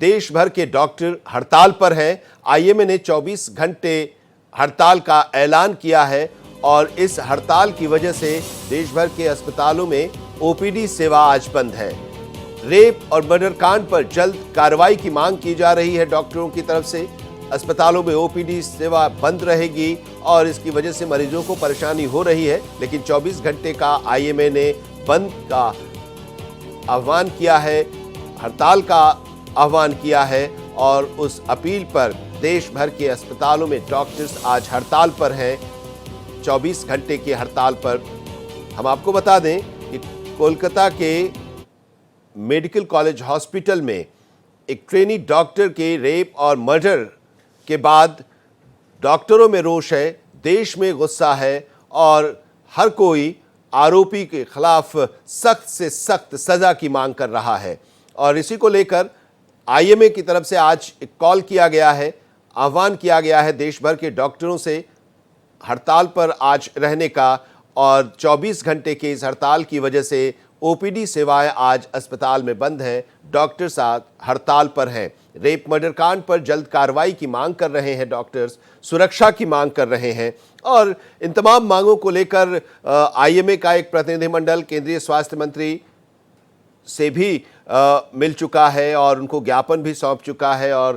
देश भर के डॉक्टर हड़ताल पर हैं। आईएमए ने 24 घंटे हड़ताल का ऐलान किया है और इस हड़ताल की वजह से देश भर के अस्पतालों में ओपीडी सेवा आज बंद है। रेप और मर्डर कांड पर जल्द कार्रवाई की मांग की जा रही है डॉक्टरों की तरफ से। अस्पतालों में ओपीडी सेवा बंद रहेगी और इसकी वजह से मरीजों को परेशानी हो रही है, लेकिन 24 घंटे का आईएमए ने बंद का आह्वान किया है, हड़ताल का आह्वान किया है और उस अपील पर देश भर के अस्पतालों में डॉक्टर्स आज हड़ताल पर हैं, 24 घंटे की हड़ताल पर। हम आपको बता दें कि कोलकाता के मेडिकल कॉलेज हॉस्पिटल में एक ट्रेनी डॉक्टर के रेप और मर्डर के बाद डॉक्टरों में रोष है, देश में गुस्सा है और हर कोई आरोपी के खिलाफ सख्त से सख्त सजा की मांग कर रहा है। और इसी को लेकर आईएमए की तरफ से आज एक कॉल किया गया है, आह्वान किया गया है देश भर के डॉक्टरों से हड़ताल पर आज रहने का। और 24 घंटे की इस हड़ताल की वजह से ओपीडी सेवाएं आज अस्पताल में बंद हैं, डॉक्टर्स आज हड़ताल पर हैं। रेप मर्डर कांड पर जल्द कार्रवाई की मांग कर रहे हैं डॉक्टर्स, सुरक्षा की मांग कर रहे हैं और इन तमाम मांगों को लेकर आईएमए का एक प्रतिनिधिमंडल केंद्रीय स्वास्थ्य मंत्री से भी मिल चुका है और उनको ज्ञापन भी सौंप चुका है और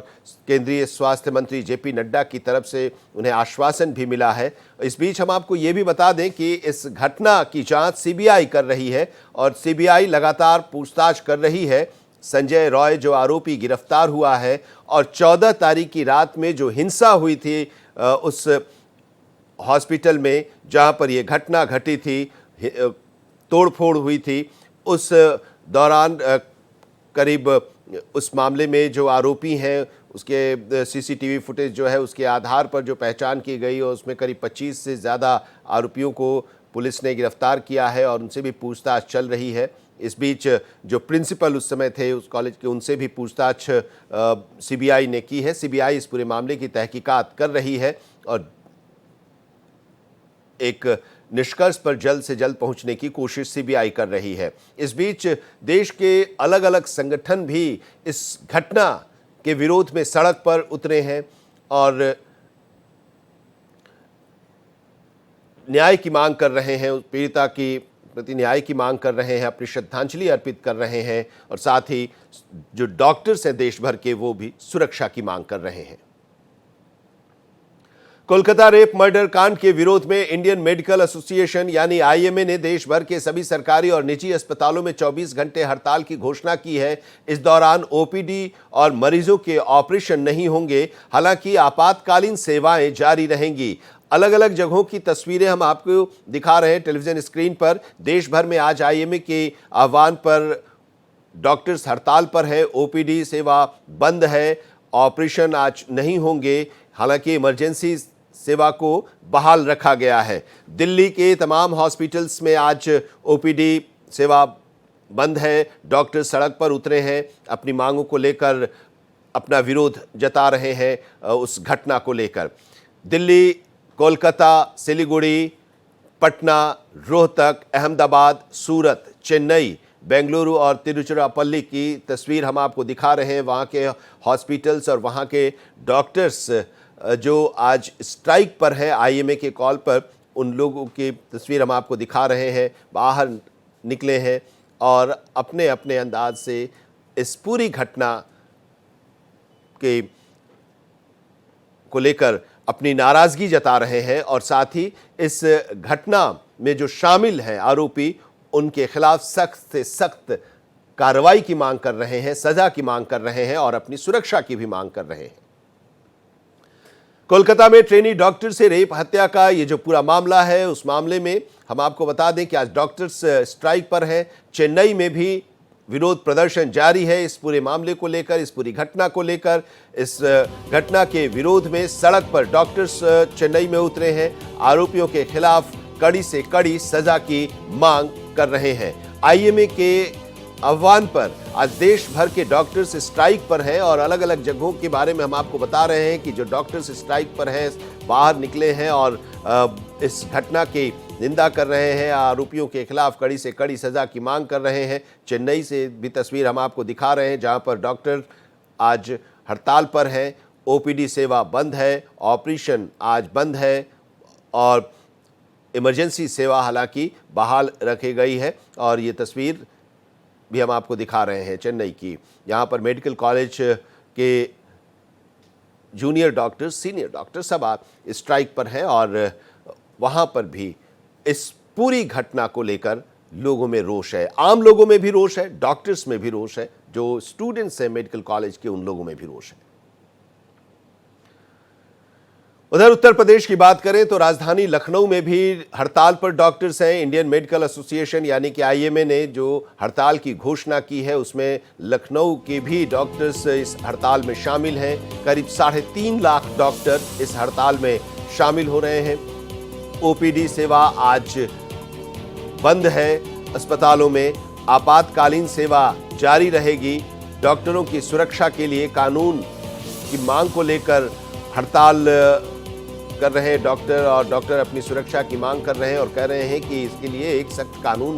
केंद्रीय स्वास्थ्य मंत्री जेपी नड्डा की तरफ से उन्हें आश्वासन भी मिला है। इस बीच हम आपको ये भी बता दें कि इस घटना की जांच सीबीआई कर रही है और सीबीआई लगातार पूछताछ कर रही है। संजय रॉय जो आरोपी गिरफ्तार हुआ है और 14 तारीख की रात में जो हिंसा हुई थी उस हॉस्पिटल में जहां पर यह घटना घटी थी, तोड़फोड़ हुई थी, उस दौरान करीब उस मामले में जो आरोपी हैं उसके सीसीटीवी फुटेज जो है उसके आधार पर जो पहचान की गई और उसमें करीब 25 से ज़्यादा आरोपियों को पुलिस ने गिरफ्तार किया है और उनसे भी पूछताछ चल रही है। इस बीच जो प्रिंसिपल उस समय थे उस कॉलेज के, उनसे भी पूछताछ सीबीआई ने की है। सीबीआई इस पूरे मामले की तहकीकात कर रही है और एक निष्कर्ष पर जल्द से जल्द पहुंचने की कोशिश सीबीआई कर रही है। इस बीच देश के अलग अलग संगठन भी इस घटना के विरोध में सड़क पर उतरे हैं और न्याय की मांग कर रहे हैं, पीड़िता की प्रति न्याय की मांग कर रहे हैं, अपनी श्रद्धांजलि अर्पित कर रहे हैं और साथ ही जो डॉक्टर्स हैं देश भर के वो भी सुरक्षा की मांग कर रहे हैं। कोलकाता रेप मर्डर कांड के विरोध में इंडियन मेडिकल एसोसिएशन यानी आईएमए ने देश भर के सभी सरकारी और निजी अस्पतालों में 24 घंटे हड़ताल की घोषणा की है। इस दौरान ओपीडी और मरीजों के ऑपरेशन नहीं होंगे, हालांकि आपातकालीन सेवाएं जारी रहेंगी। अलग अलग जगहों की तस्वीरें हम आपको दिखा रहे हैं टेलीविजन स्क्रीन पर। देश भर में आज आईएमए के आह्वान पर डॉक्टर्स हड़ताल पर है, ओपीडी सेवा बंद है, ऑपरेशन आज नहीं होंगे, हालांकि इमरजेंसी सेवा को बहाल रखा गया है। दिल्ली के तमाम हॉस्पिटल्स में आज ओपीडी सेवा बंद है, डॉक्टर सड़क पर उतरे हैं, अपनी मांगों को लेकर अपना विरोध जता रहे हैं उस घटना को लेकर। दिल्ली, कोलकाता, सिलीगुड़ी, पटना, रोहतक, अहमदाबाद, सूरत, चेन्नई, बेंगलुरु और तिरुचिरापल्ली की तस्वीर हम आपको दिखा रहे हैं। वहाँ के हॉस्पिटल्स और वहाँ के डॉक्टर्स जो आज स्ट्राइक पर है आईएमए के कॉल पर, उन लोगों की तस्वीर हम आपको दिखा रहे हैं। बाहर निकले हैं और अपने अपने अंदाज से इस पूरी घटना के को लेकर अपनी नाराज़गी जता रहे हैं और साथ ही इस घटना में जो शामिल हैं आरोपी, उनके खिलाफ सख्त से सख्त कार्रवाई की मांग कर रहे हैं, सजा की मांग कर रहे हैं और अपनी सुरक्षा की भी मांग कर रहे हैं। कोलकाता में ट्रेनी डॉक्टर से रेप हत्या का ये जो पूरा मामला है, उस मामले में हम आपको बता दें कि आज डॉक्टर्स स्ट्राइक पर हैं। चेन्नई में भी विरोध प्रदर्शन जारी है इस पूरे मामले को लेकर, इस पूरी घटना को लेकर। इस घटना के विरोध में सड़क पर डॉक्टर्स चेन्नई में उतरे हैं, आरोपियों के खिलाफ कड़ी से कड़ी सजा की मांग कर रहे हैं। आईएमए के आह्वान पर आज देश भर के डॉक्टर्स स्ट्राइक पर हैं और अलग अलग जगहों के बारे में हम आपको बता रहे हैं कि जो डॉक्टर्स स्ट्राइक पर हैं बाहर निकले हैं और इस घटना की निंदा कर रहे हैं, आरोपियों के खिलाफ कड़ी से कड़ी सजा की मांग कर रहे हैं। चेन्नई से भी तस्वीर हम आपको दिखा रहे हैं जहां पर डॉक्टर आज हड़ताल पर हैं। ओपीडी सेवा बंद है, ऑपरेशन आज बंद है और इमरजेंसी सेवा हालांकि बहाल रखी गई है। और ये तस्वीर भी हम आपको दिखा रहे हैं चेन्नई की। यहाँ पर मेडिकल कॉलेज के जूनियर डॉक्टर, सीनियर डॉक्टर सब स्ट्राइक पर हैं और वहाँ पर भी इस पूरी घटना को लेकर लोगों में रोष है। आम लोगों में भी रोष है, डॉक्टर्स में भी रोष है, जो स्टूडेंट्स हैं मेडिकल कॉलेज के उन लोगों में भी रोष है। उधर उत्तर प्रदेश की बात करें तो राजधानी लखनऊ में भी हड़ताल पर डॉक्टर्स हैं। इंडियन मेडिकल एसोसिएशन यानी कि आईएमए ने जो हड़ताल की घोषणा की है उसमें लखनऊ के भी डॉक्टर्स इस हड़ताल में शामिल हैं। करीब 3.5 लाख डॉक्टर इस हड़ताल में शामिल हो रहे हैं। ओपीडी सेवा आज बंद है। अस्पतालों में आपातकालीन सेवा जारी रहेगी। डॉक्टरों की सुरक्षा के लिए कानून की मांग को लेकर हड़ताल कर रहे हैं डॉक्टर, और डॉक्टर अपनी सुरक्षा की मांग कर रहे हैं और कह रहे हैं कि इसके लिए एक सख्त कानून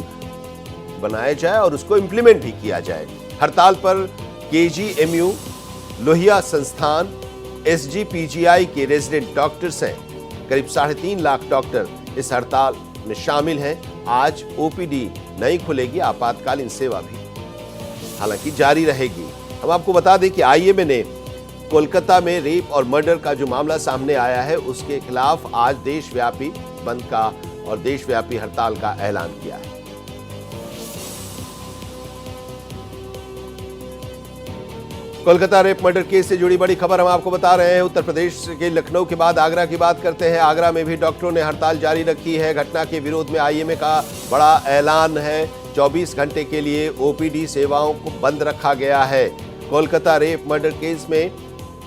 बनाया जाए और उसको इंप्लीमेंट भी किया जाए। हड़ताल पर केजीएमयू, लोहिया संस्थान, एसजीपीजीआई के रेजिडेंट डॉक्टर्स हैं। करीब 3.5 लाख डॉक्टर इस हड़ताल में शामिल हैं। आज ओपीडी नहीं खुलेगी, आपातकालीन सेवा भी हालांकि जारी रहेगी। हम आपको बता दें कि आईएमए ने कोलकाता में रेप और मर्डर का जो मामला सामने आया है उसके खिलाफ आज देशव्यापी बंद का और देशव्यापी हड़ताल का ऐलान किया है। कोलकाता रेप मर्डर केस से जुड़ी बड़ी खबर हम आपको बता रहे हैं। उत्तर प्रदेश के लखनऊ के बाद आगरा की बात करते हैं। आगरा में भी डॉक्टरों ने हड़ताल जारी रखी है। घटना के विरोध में आईएमए का बड़ा ऐलान है। 24 घंटे के लिए ओपीडी सेवाओं को बंद रखा गया है। कोलकाता रेप मर्डर केस में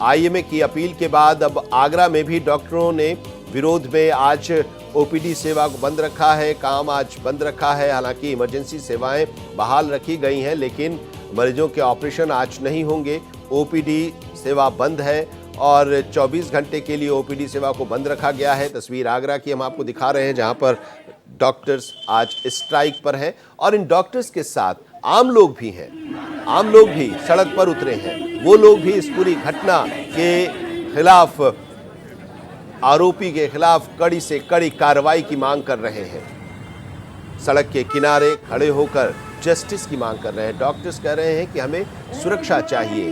आईएमए की अपील के बाद अब आगरा में भी डॉक्टरों ने विरोध में आज ओपीडी सेवा को बंद रखा है, काम आज बंद रखा है। हालांकि इमरजेंसी सेवाएं बहाल रखी गई हैं, लेकिन मरीजों के ऑपरेशन आज नहीं होंगे। ओपीडी सेवा बंद है और 24 घंटे के लिए ओपीडी सेवा को बंद रखा गया है। तस्वीर आगरा की हम आपको दिखा रहे हैं, जहां पर डॉक्टर्स आज स्ट्राइक पर हैं और इन डॉक्टर्स के साथ आम लोग भी हैं। आम लोग भी सड़क पर उतरे हैं। वो लोग भी इस पूरी घटना के खिलाफ, आरोपी के खिलाफ कड़ी से कड़ी कार्रवाई की मांग कर रहे हैं। सड़क के किनारे खड़े होकर जस्टिस की मांग कर रहे हैं। डॉक्टर्स कह रहे हैं कि हमें सुरक्षा चाहिए।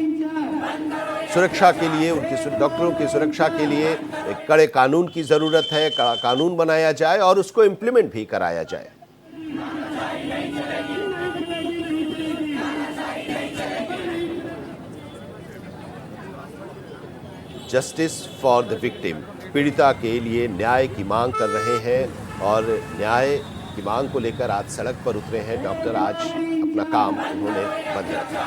सुरक्षा के लिए, डॉक्टरों की सुरक्षा के लिए एक कड़े कानून की जरूरत है। कानून बनाया जाए और उसको इंप्लीमेंट भी कराया जाए। जस्टिस फॉर द विक्टिम, पीड़िता के लिए न्याय की मांग कर रहे हैं और न्याय की मांग को लेकर आज सड़क पर उतरे हैं डॉक्टर। आज अपना काम उन्होंने बंद रखा।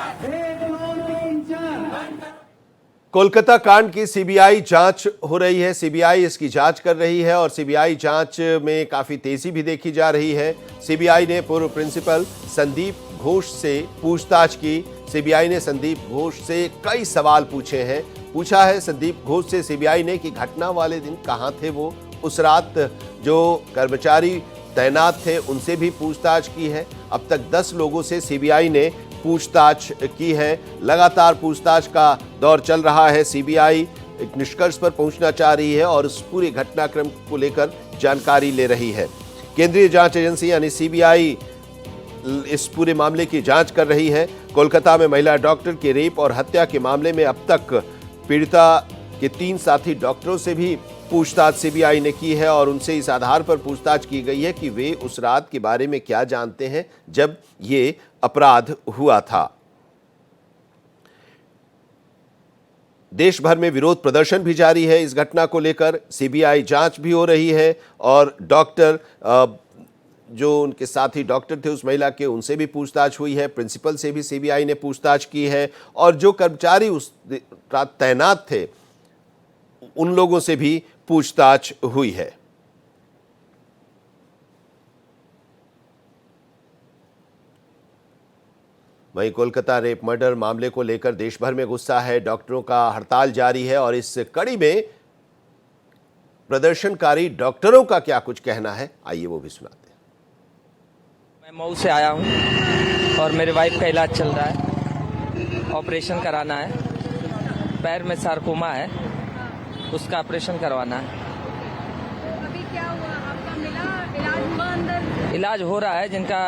कोलकाता कांड की सीबीआई जांच हो रही है। सीबीआई इसकी जांच कर रही है और सीबीआई जांच में काफी तेजी भी देखी जा रही है। सीबीआई ने पूर्व प्रिंसिपल संदीप घोष से पूछताछ की। सीबीआई ने संदीप घोष से कई सवाल पूछे हैं। पूछा है संदीप घोष से सीबीआई ने कि घटना वाले दिन कहां थे वो, उस रात जो कर्मचारी तैनात थे उनसे भी पूछताछ की है। अब तक 10 लोगों से सीबीआई ने पूछताछ की है। लगातार पूछताछ का दौर चल रहा है। सीबीआई एक निष्कर्ष पर पहुंचना चाह रही है और उस पूरे घटनाक्रम को लेकर जानकारी ले रही है। केंद्रीय जांच एजेंसी यानी सीबीआई इस पूरे मामले की जांच कर रही है। कोलकाता में महिला डॉक्टर के रेप और हत्या के मामले में अब तक पीड़िता के 3 साथी डॉक्टरों से भी पूछताछ सीबीआई ने की है और उनसे इस आधार पर पूछताछ की गई है कि वे उस रात के बारे में क्या जानते हैं जब ये अपराध हुआ था। देश भर में विरोध प्रदर्शन भी जारी है इस घटना को लेकर। सीबीआई जांच भी हो रही है और डॉक्टर, जो उनके साथी डॉक्टर थे उस महिला के, उनसे भी पूछताछ हुई है। प्रिंसिपल से भी सीबीआई ने पूछताछ की है और जो कर्मचारी उस रात तैनात थे उन लोगों से भी पूछताछ हुई है। वहीं कोलकाता रेप मर्डर मामले को लेकर देश भर में गुस्सा है। डॉक्टरों का हड़ताल जारी है और इस कड़ी में प्रदर्शनकारी डॉक्टरों का क्या कुछ कहना है, आइए वो भी सुनाते हैं। मैं मऊ से आया हूं और मेरे वाइफ का इलाज चल रहा है, ऑपरेशन कराना है। पैर में सार्कोमा है, उसका ऑपरेशन करवाना है। अभी क्या हुआ आपका, मिला इलाज हुआ अंदर? इलाज हो रहा है, जिनका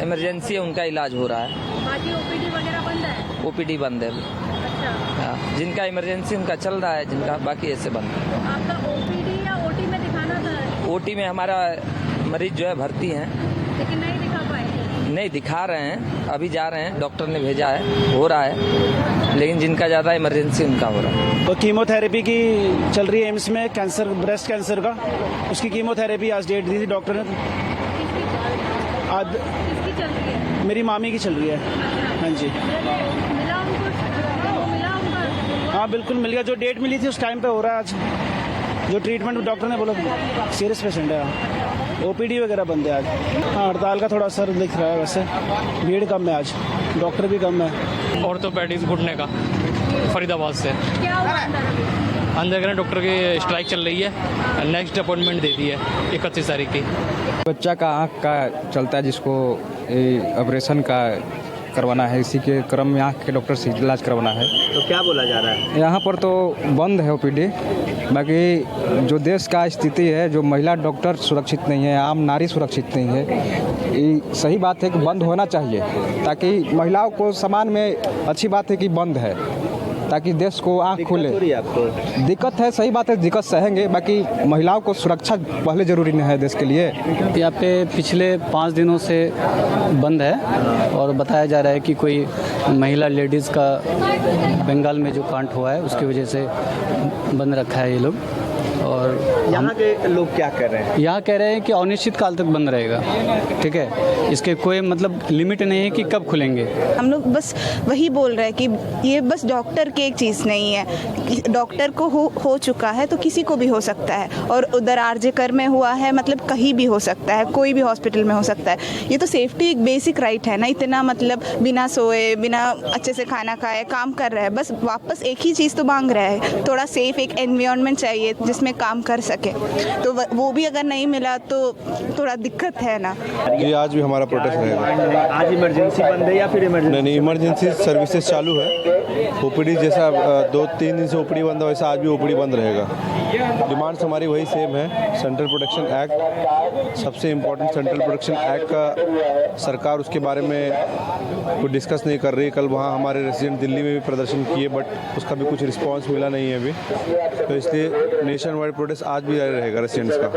इमरजेंसी है उनका इलाज हो रहा है। बाकी ओपीडी वगैरह बंद है? ओपीडी बंद है अभी। अच्छा, हाँ, जिनका इमरजेंसी उनका चल रहा है, जिनका बाकी ऐसे बंद है। तो आपका ओपीडी या ओटी में दिखाना था? ओटी में हमारा मरीज जो है भर्ती हैं, लेकिन नहीं दिखा पाए? नहीं दिखा रहे हैं, अभी जा रहे हैं, डॉक्टर ने भेजा है, हो रहा है, लेकिन जिनका ज़्यादा इमरजेंसी उनका हो रहा है। तो कीमोथेरेपी की चल रही है एम्स में, कैंसर, ब्रेस्ट कैंसर का, उसकी कीमोथेरेपी आज डेट दी थी डॉक्टर ने। आज किसकी चल रही है? मेरी मामी की चल रही है। हाँ जी, मिला उनको? वो मिला उनका? हाँ बिल्कुल मिल गया, जो डेट मिली थी उस टाइम पे हो रहा है आज। जो ट्रीटमेंट डॉक्टर ने बोला सीरियस पेशेंट है, ओपीडी वगैरह बंद है आज। हाँ, हड़ताल का थोड़ा असर दिख रहा है, वैसे भीड़ कम है आज, डॉक्टर भी कम है। ऑर्थोपेडिक्स घुटने का फरीदाबाद से क्या हुआ अंदर? अंदर डॉक्टर की स्ट्राइक चल रही है, नेक्स्ट अपॉइंटमेंट दे दी है 31 तारीख की। बच्चा का आँख का चलता है, जिसको ऑपरेशन का करवाना है, इसी के क्रम में आँख के डॉक्टर से इलाज करवाना है। तो क्या बोला जा रहा है? यहाँ पर तो बंद है ओपीडी, बाकी जो देश का स्थिति है, जो महिला डॉक्टर सुरक्षित नहीं है, आम नारी सुरक्षित नहीं है, ये सही बात है कि बंद होना चाहिए, ताकि महिलाओं को समान में अच्छी बात है कि बंद है, ताकि देश को आँख खुले। दिक्कत है, सही बात है, दिक्कत सहेंगे, बाकी महिलाओं को सुरक्षा पहले जरूरी नहीं है देश के लिए। यहाँ पे पिछले 5 दिनों से बंद है और बताया जा रहा है कि कोई महिला लेडीज़ का बंगाल में जो कांड हुआ है उसकी वजह से बंद रखा है ये लोग। और यहाँ के लोग क्या कर रहे हैं? यहाँ कह रहे हैं कि अनिश्चित काल तक बंद रहेगा, ठीक है, इसके कोई मतलब लिमिट नहीं है कि कब खुलेंगे। हम लोग बस वही बोल रहे हैं कि ये बस डॉक्टर की एक चीज़ नहीं है, डॉक्टर को हो चुका है तो किसी को भी हो सकता है, और उधर आरजेकर में हुआ है, मतलब कहीं भी हो सकता है, कोई भी हॉस्पिटल में हो सकता है। ये तो सेफ्टी एक बेसिक राइट है ना, इतना मतलब बिना सोए, बिना अच्छे से खाना खाए काम कर रहा है, बस वापस एक ही चीज़ तो मांग रहा है, थोड़ा सेफ एक एनवायरनमेंट चाहिए जिसमें काम कर सके, तो वो भी अगर नहीं मिला तो थोड़ा दिक्कत है ना। जी, आज भी हमारा प्रोटेस्ट रहेगा। आज इमरजेंसी बंद है या फिर इमरजेंसी? नहीं, इमरजेंसी सर्विसेज चालू है। ओपीडी जैसा 2-3 दिन से ओपीडी बंद है, वैसा आज भी ओपीडी बंद रहेगा। डिमांड्स हमारी वही सेम है। सेंट्रल प्रोटेक्शन एक्ट सबसे इम्पोर्टेंट, सेंट्रल प्रोटेक्शन एक्ट का सरकार उसके बारे में कुछ डिस्कस नहीं कर रही। कल वहाँ हमारे रेसिडेंट दिल्ली में भी प्रदर्शन किए, बट उसका भी कुछ रिस्पांस मिला नहीं है अभी, तो इसलिए नेशन वाइड प्रोटेस्ट आज भी रहेगा रेसिडेंट्स का।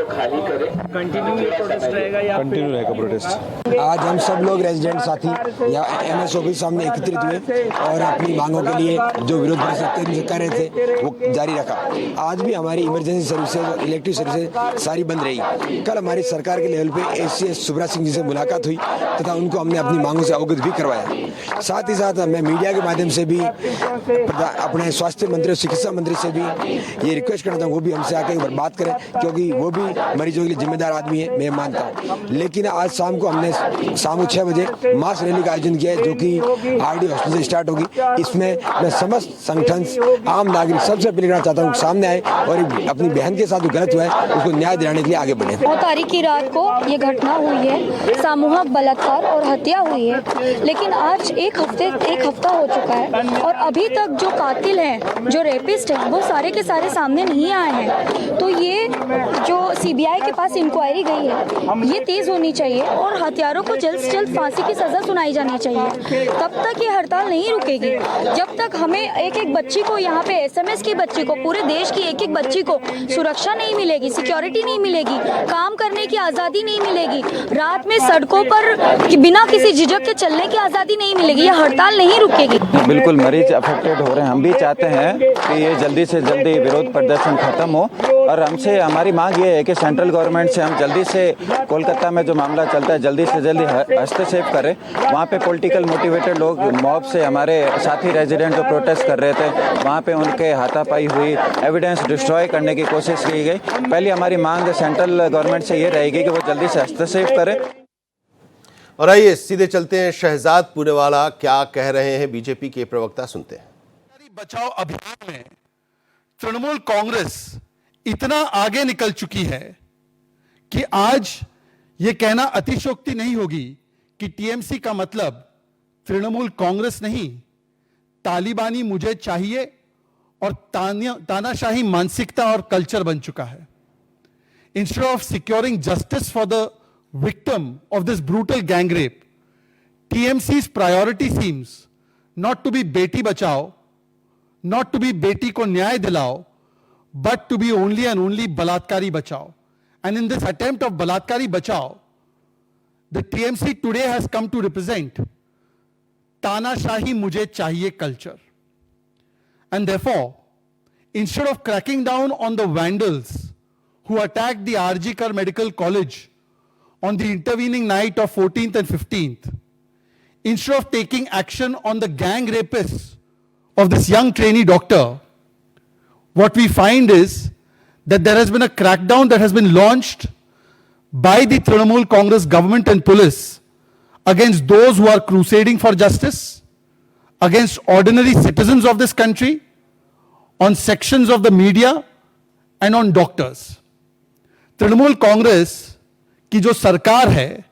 कंटिन्यू प्रोटेस्ट रहेगा या कंटिन्यू रहेगा प्रोटेस्ट। आज हम सब लोग रेजिडेंट साथी या एमएस ऑफिस सामने एकत्रित हुए और अपनी मांगों के लिए जो विरोध कर रहे थे वो जारी रखा। आज भी हमारी इमरजेंसी सर्विसेज और इलेक्ट्रिक सर्विसेज सारी बंद रही। कल हमारी सरकार के लेवल पे एसीएस सुब्रत सिंह जी से मुलाकात हुई तथा उनको हमने अपनी मांगों से अवगत भी करवाया। साथ ही साथ मैं मीडिया के माध्यम से भी अपने स्वास्थ्य मंत्री और चिकित्सा मंत्री से भी ये रिक्वेस्ट करता हूँ वो भी हमसे आकर एक बार बात करें, क्योंकि वो भी मरीजों के लिए जिम्मेदार आदमी है, मैं मानता हूँ। लेकिन आज शाम को हमने शाम को 6 बजे मास रैली का आयोजन किया है, जो कि आरडी हॉस्पिटल से स्टार्ट होगी। इसमें मैं समस्त संगठन, आम नागरिक सबसे अपील करना चाहता हूँ सामने आए और अपनी बहन के साथ जो गलत हुआ है उसको न्याय दिलाने के लिए आगे बढ़े। 9 तारीख की रात को ये घटना हुई है, सामूहिक बलात्कार और हत्या हुई है, लेकिन आज एक हफ्ता हो चुका है और अभी तक जो कातिल हैं, जो रेपिस्ट हैं, वो सारे के सारे सामने नहीं आए हैं। तो ये जो सीबीआई के पास इंक्वायरी गई है ये तेज होनी चाहिए और हत्यारों को जल्द से जल्द फांसी की सजा सुनाई जानी चाहिए। तब तक ये हड़ताल नहीं रुकेगी जब तक हमें एक बच्ची को, यहाँ पे एसएमएस की बच्ची को, पूरे देश की एक बच्ची को सुरक्षा नहीं मिलेगी, सिक्योरिटी नहीं मिलेगी, काम करने की आज़ादी नहीं मिलेगी, रात में सड़कों पर बिना किसी झिझक के चलने की आज़ादी नहीं मिलेगी। ये हड़ताल नहीं रुकेगी। बिल्कुल, मरीज अफेक्टेड हो रहे हैं। हम भी चाहते हैं कि ये जल्दी से जल्दी विरोध प्रदर्शन खत्म हो और हमसे हमारी मांग ये है कि सेंट्रल गवर्नमेंट से हम जल्दी से कोलकाता में जो मामला चलता है जल्दी से जल्दी हस्तक्षेप करें। वहाँ पे पॉलिटिकल मोटिवेटेड लोग मॉब से, हमारे साथी रेजिडेंट जो प्रोटेस्ट कर रहे थे, वहाँ पे उनके हाथापाई हुई, एविडेंस डिस्ट्रॉय करने की कोशिश की गई। पहली हमारी मांग सेंट्रल गवर्नमेंट से ये रहेगी कि वो जल्दी से हस्तक्षेप करे। और आइए सीधे चलते हैं, शहजाद पूनेवाला क्या कह रहे हैं, बीजेपी के प्रवक्ता सुनते हैं। बचाओ अभियान में तृणमूल कांग्रेस इतना आगे निकल चुकी है कि आज यह कहना अतिशयोक्ति नहीं होगी कि टीएमसी का मतलब तृणमूल कांग्रेस नहीं, तालिबानी मुझे चाहिए और तानाशाही मानसिकता और कल्चर बन चुका है। Instead of securing justice for the victim of this brutal gang rape, TMC's priority seems not to be बेटी बचाओ, नॉट टू बी बेटी को न्याय दिलाओ, but to be only and only बलात्कारी बचाओ. And in this attempt of बलात्कारी बचाओ, the TMC today has come to represent तानाशाही मुझे चाहिए culture. And therefore, instead of cracking down on the vandals who attacked the RG Kar Medical College on the intervening night of 14th and 15th, instead of taking action on the gang rapists of this young trainee doctor, what we find is that there has been a crackdown that has been launched by the Trinamool Congress government and police against those who are crusading for justice, against ordinary citizens of this country, on sections of the media and on doctors. Trinamool Congress की जो सरकार है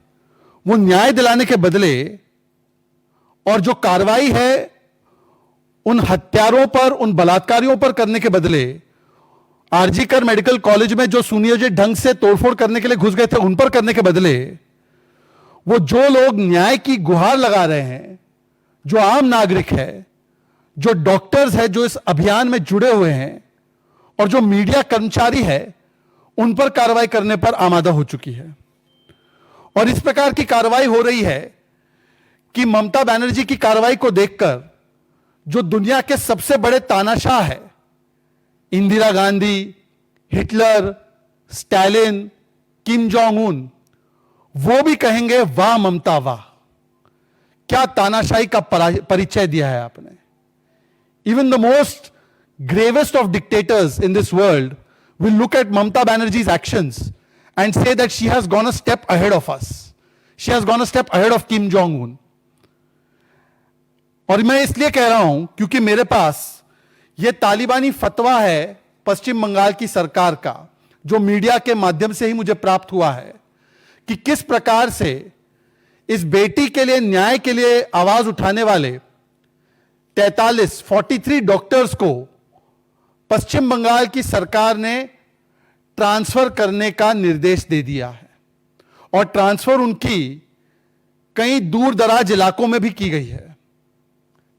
वो न्याय दिलाने के बदले और जो कार्रवाई है उन हत्यारों पर, उन बलात्कारियों पर करने के बदले आरजी कर मेडिकल कॉलेज में जो सुनियोजित ढंग से तोड़फोड़ करने के लिए घुस गए थे उन पर करने के बदले वो जो लोग न्याय की गुहार लगा रहे हैं, जो आम नागरिक है, जो डॉक्टर्स है, जो इस अभियान में जुड़े हुए हैं और जो मीडिया कर्मचारी है, उन पर कार्रवाई करने पर आमादा हो चुकी है। और इस प्रकार की कार्रवाई हो रही है कि ममता बनर्जी की कार्रवाई को देखकर जो दुनिया के सबसे बड़े तानाशाह है, Indira Gandhi, Hitler, Stalin, Kim Jong Un, वो भी कहेंगे वाह ममता वाह, क्या तानाशाही का परिचय दिया है आपने। Even the most gravest of dictators in this world will look at Mamata Banerjee's actions and say that she has gone a step ahead of us. She has gone a step ahead of Kim Jong-un. और मैं इसलिए कह रहा हूं क्योंकि मेरे पास यह तालिबानी फतवा है पश्चिम बंगाल की सरकार का, जो मीडिया के माध्यम से ही मुझे प्राप्त हुआ है कि किस प्रकार से इस बेटी के लिए, न्याय के लिए आवाज उठाने वाले 43 डॉक्टर्स को पश्चिम बंगाल की सरकार ने ट्रांसफर करने का निर्देश दे दिया है और ट्रांसफर उनकी कई दूर दराज इलाकों में भी की गई है।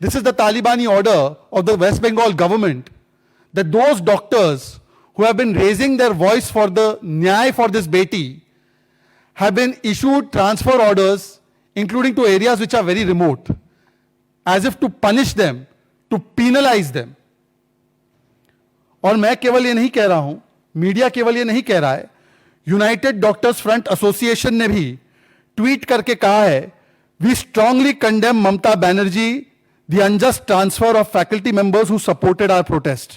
This is the Talibani order of the West Bengal government that those doctors who have been raising their voice for the nyay for this beti have been issued transfer orders, including to areas which are very remote, as if to punish them, to penalize them. और मैं केवल ये नहीं कह रहा हूं, media केवल ये नहीं कह रहा है, यूनाइटेड डॉक्टर्स फ्रंट एसोसिएशन ने भी ट्वीट करके कहा है, we strongly condemn Mamata Banerjee the unjust transfer of faculty members who supported our protest.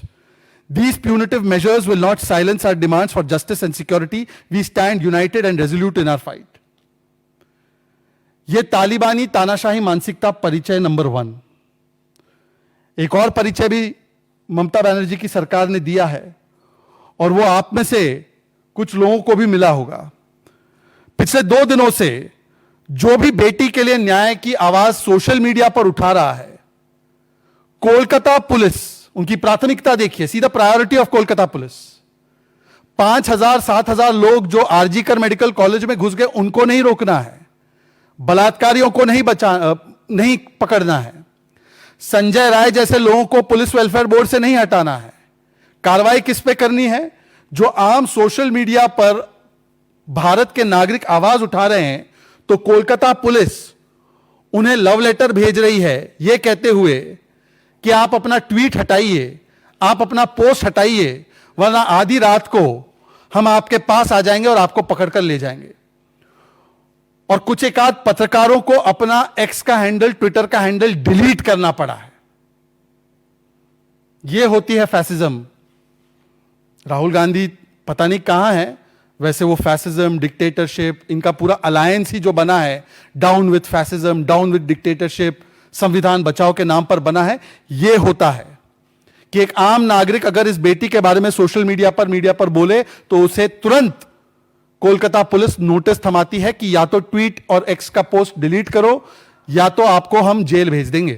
These punitive measures will not silence our demands for justice and security. We stand united and resolute in our fight. यह तालिबानी तानाशाही मानसिकता परिचय number 1। एक और परिचय भी ममता बनर्जी की सरकार ने दिया है और वो आप में से कुछ लोगों को भी मिला होगा। पिछले 2 दिनों से जो भी बेटी के लिए न्याय की आवाज सोशल मीडिया पर उठा रहा है, कोलकाता पुलिस, उनकी प्राथमिकता देखिए, see the priority of Kolkata police, 5,000-7,000 लोग जो आरजी कर मेडिकल कॉलेज में घुस गए उनको नहीं रोकना है, बलात्कारियों को नहीं पकड़ना है, संजय राय जैसे लोगों को पुलिस वेलफेयर बोर्ड से नहीं हटाना है। कार्रवाई किस पे करनी है? जो आम सोशल मीडिया पर भारत के नागरिक आवाज उठा रहे हैं, तो कोलकाता पुलिस उन्हें लव लेटर भेज रही है यह कहते हुए कि आप अपना ट्वीट हटाइए, आप अपना पोस्ट हटाइए, वरना आधी रात को हम आपके पास आ जाएंगे और आपको पकड़कर ले जाएंगे। और कुछ एक आध पत्रकारों को अपना एक्स का हैंडल, ट्विटर का हैंडल डिलीट करना पड़ा है। यह होती है फैसिज्म। राहुल गांधी पता नहीं कहां है, वैसे वो फैसिज्म, डिक्टेटरशिप, इनका पूरा अलायंस ही जो बना है, down with fascism, down with dictatorship, संविधान बचाओ के नाम पर बना है। यह होता है कि एक आम नागरिक अगर इस बेटी के बारे में सोशल मीडिया पर बोले तो उसे तुरंत कोलकाता पुलिस नोटिस थमाती है कि या तो ट्वीट और एक्स का पोस्ट डिलीट करो या तो आपको हम जेल भेज देंगे।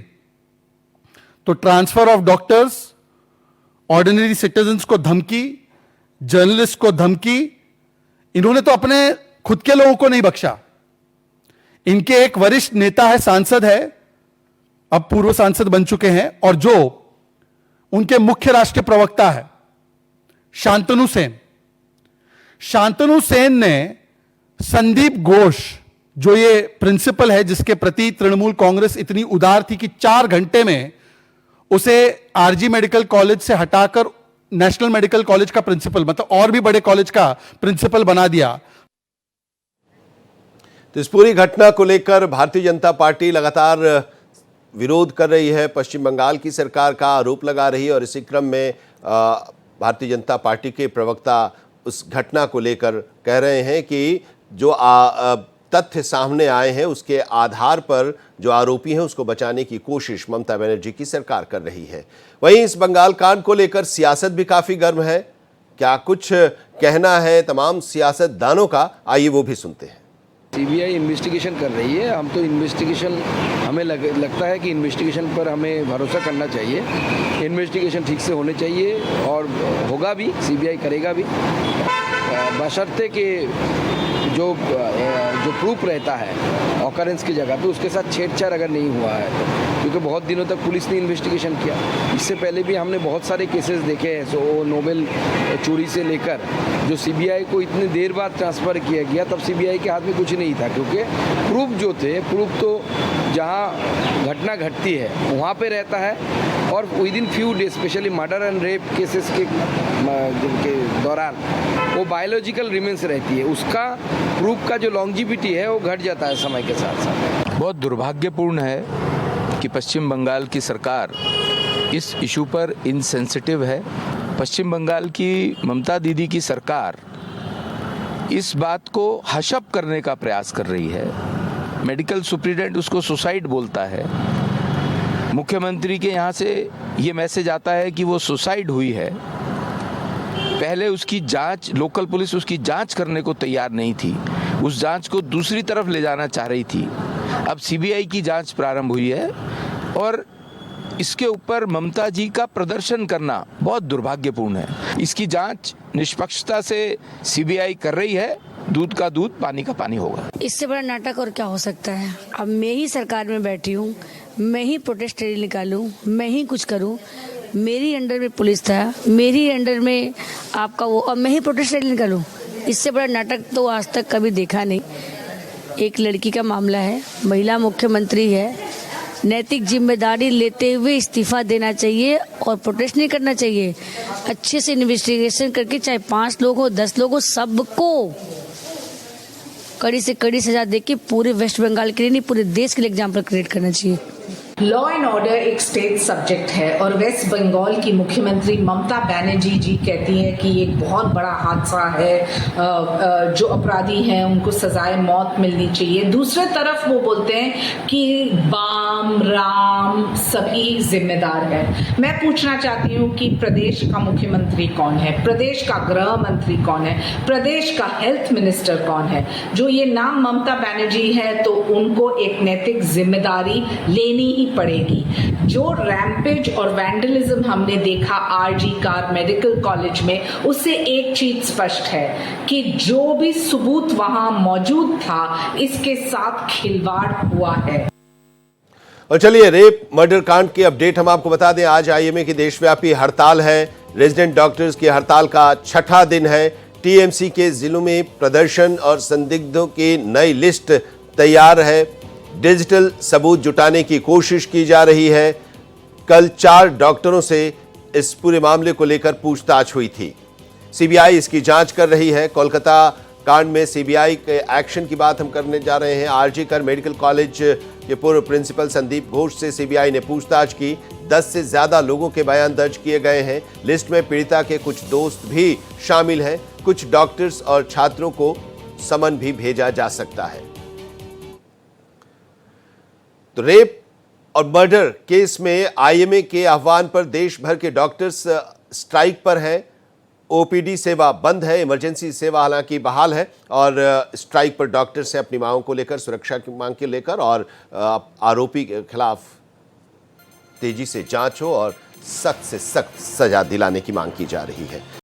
तो transfer of doctors, ordinary citizens को धमकी, जर्नलिस्ट को धमकी। इन्होंने तो अपने खुद के लोगों को नहीं बख्शा। इनके एक वरिष्ठ नेता है, सांसद है, अब पूर्व सांसद बन चुके हैं, और जो उनके मुख्य राष्ट्रीय प्रवक्ता है शांतनु सेन। शांतनु सेन ने संदीप घोष, जो ये प्रिंसिपल है जिसके प्रति तृणमूल कांग्रेस इतनी उदार थी कि 4 घंटे में उसे आरजी मेडिकल कॉलेज से हटाकर नेशनल मेडिकल कॉलेज का प्रिंसिपल, मतलब और भी बड़े कॉलेज का प्रिंसिपल बना दिया। तो इस पूरी घटना को लेकर भारतीय जनता पार्टी लगातार विरोध कर रही है, पश्चिम बंगाल की सरकार का आरोप लगा रही है, और इसी क्रम में भारतीय जनता पार्टी के प्रवक्ता उस घटना को लेकर कह रहे हैं कि जो तथ्य सामने आए हैं उसके आधार पर जो आरोपी हैं उसको बचाने की कोशिश ममता बनर्जी की सरकार कर रही है। वहीं इस बंगाल कांड को लेकर सियासत भी काफी गर्म है। क्या कुछ कहना है तमाम सियासतदानों का, आइए वो भी सुनते हैं। सीबीआई इन्वेस्टिगेशन कर रही है। हम तो इन्वेस्टिगेशन, हमें लगता है कि इन्वेस्टिगेशन पर हमें भरोसा करना चाहिए। इन्वेस्टिगेशन ठीक से होने चाहिए और होगा भी, सीबीआई करेगा भी, बशर्ते कि जो प्रूफ रहता है ऑकरेंस की जगह पे उसके साथ छेड़छाड़ अगर नहीं हुआ है तो, क्योंकि बहुत दिनों तक पुलिस ने इन्वेस्टिगेशन किया। इससे पहले भी हमने बहुत सारे केसेस देखे हैं, सो नोबेल चोरी से लेकर जो सीबीआई को इतनी देर बाद ट्रांसफ़र किया गया, तब सीबीआई के हाथ में कुछ नहीं था, क्योंकि प्रूफ जो थे, प्रूफ तो जहाँ घटना घटती है वहाँ पे रहता है, और with in few days, specially murder and rape cases के दौरान वो बायोलॉजिकल रिमेंस रहती है, उसका प्रूफ का जो लॉन्जिविटी है वो घट जाता है समय के साथ साथ। बहुत दुर्भाग्यपूर्ण है कि पश्चिम बंगाल की सरकार इस इशू पर इनसेंसिटिव है। पश्चिम बंगाल की ममता दीदी की सरकार इस बात को हशअप करने का प्रयास कर रही है। मेडिकल सुप्रिटेंडेंट उसको सुसाइड बोलता है। मुख्यमंत्री के यहाँ से ये मैसेज आता है कि वो सुसाइड हुई है। पहले उसकी जांच, लोकल पुलिस उसकी जांच करने को तैयार नहीं थी, उस जांच को दूसरी तरफ ले जाना चाह रही थी। अब सीबीआई की जांच प्रारंभ हुई है और इसके ऊपर ममता जी का प्रदर्शन करना बहुत दुर्भाग्यपूर्ण है। इसकी जांच निष्पक्षता से सीबीआई कर रही है, दूध का दूध, पानी का पानी होगा। इससे बड़ा नाटक और क्या हो सकता है। अब मैं ही सरकार में बैठी हूँ, मैं ही प्रोटेस्ट रैली निकालूं, मैं ही कुछ करूं, मेरी अंडर में पुलिस था, मेरी अंडर में आपका वो, अब मैं ही प्रोटेस्ट रैली निकालूं। इससे बड़ा नाटक तो आज तक कभी देखा नहीं। एक लड़की का मामला है, महिला मुख्यमंत्री है, नैतिक जिम्मेदारी लेते हुए इस्तीफा देना चाहिए और प्रोटेस्ट नहीं करना चाहिए। अच्छे से इन्वेस्टिगेशन करके, चाहे 5 लोग हो, 10 लोग हो, सबको कड़ी से कड़ी सजा देके पूरे वेस्ट बंगाल के लिए नहीं, पूरे देश के लिए एग्जाम्पल क्रिएट करना चाहिए। लॉ एंड ऑर्डर एक स्टेट सब्जेक्ट है और वेस्ट बंगाल की मुख्यमंत्री ममता बनर्जी जी कहती हैं कि एक बहुत बड़ा हादसा है, जो अपराधी हैं उनको सजाए मौत मिलनी चाहिए। दूसरे तरफ वो बोलते हैं कि बाम राम सभी जिम्मेदार हैं। मैं पूछना चाहती हूँ कि प्रदेश का मुख्यमंत्री कौन है, प्रदेश का गृह मंत्री कौन है, प्रदेश का हेल्थ मिनिस्टर कौन है? जो ये नाम ममता बनर्जी है तो उनको एक नैतिक जिम्मेदारी लेनी ही पड़ेगी। जो रैम्पेज और वैंडलिज्म हमने देखा आरजी कार मेडिकल कॉलेज में, उससे एक चीज स्पष्ट है कि जो भी सबूत वहां मौजूद था, इसके साथ खिलवाड़ हुआ है। और चलिए, रेप मर्डर कांड की अपडेट हम आपको बता दें। आज आईएमए की देशव्यापी हड़ताल है। रेजिडेंट डॉक्टर्स की हड़ताल का 6ठा दिन है। टीएमसी के जिलों में प्रदर्शन और संदिग्धों की नई लिस्ट तैयार है। डिजिटल सबूत जुटाने की कोशिश की जा रही है। कल 4 डॉक्टरों से इस पूरे मामले को लेकर पूछताछ हुई थी। सीबीआई इसकी जांच कर रही है। कोलकाता कांड में सीबीआई के एक्शन की बात हम करने जा रहे हैं। आरजी कर मेडिकल कॉलेज के पूर्व प्रिंसिपल संदीप घोष से सीबीआई ने पूछताछ की। 10 से ज्यादा लोगों के बयान दर्ज किए गए हैं। लिस्ट में पीड़िता के कुछ दोस्त भी शामिल हैं। कुछ डॉक्टर्स और छात्रों को समन भी भेजा जा सकता है। तो रेप और मर्डर केस में आईएमए के आह्वान पर देश भर के डॉक्टर्स स्ट्राइक पर हैं। ओपीडी सेवा बंद है, इमरजेंसी सेवा हालांकि बहाल है, और स्ट्राइक पर डॉक्टर्स से अपनी मांगों को लेकर, सुरक्षा की मांग के लेकर, और आरोपी के खिलाफ तेजी से जांच हो और सख्त से सख्त सजा दिलाने की मांग की जा रही है।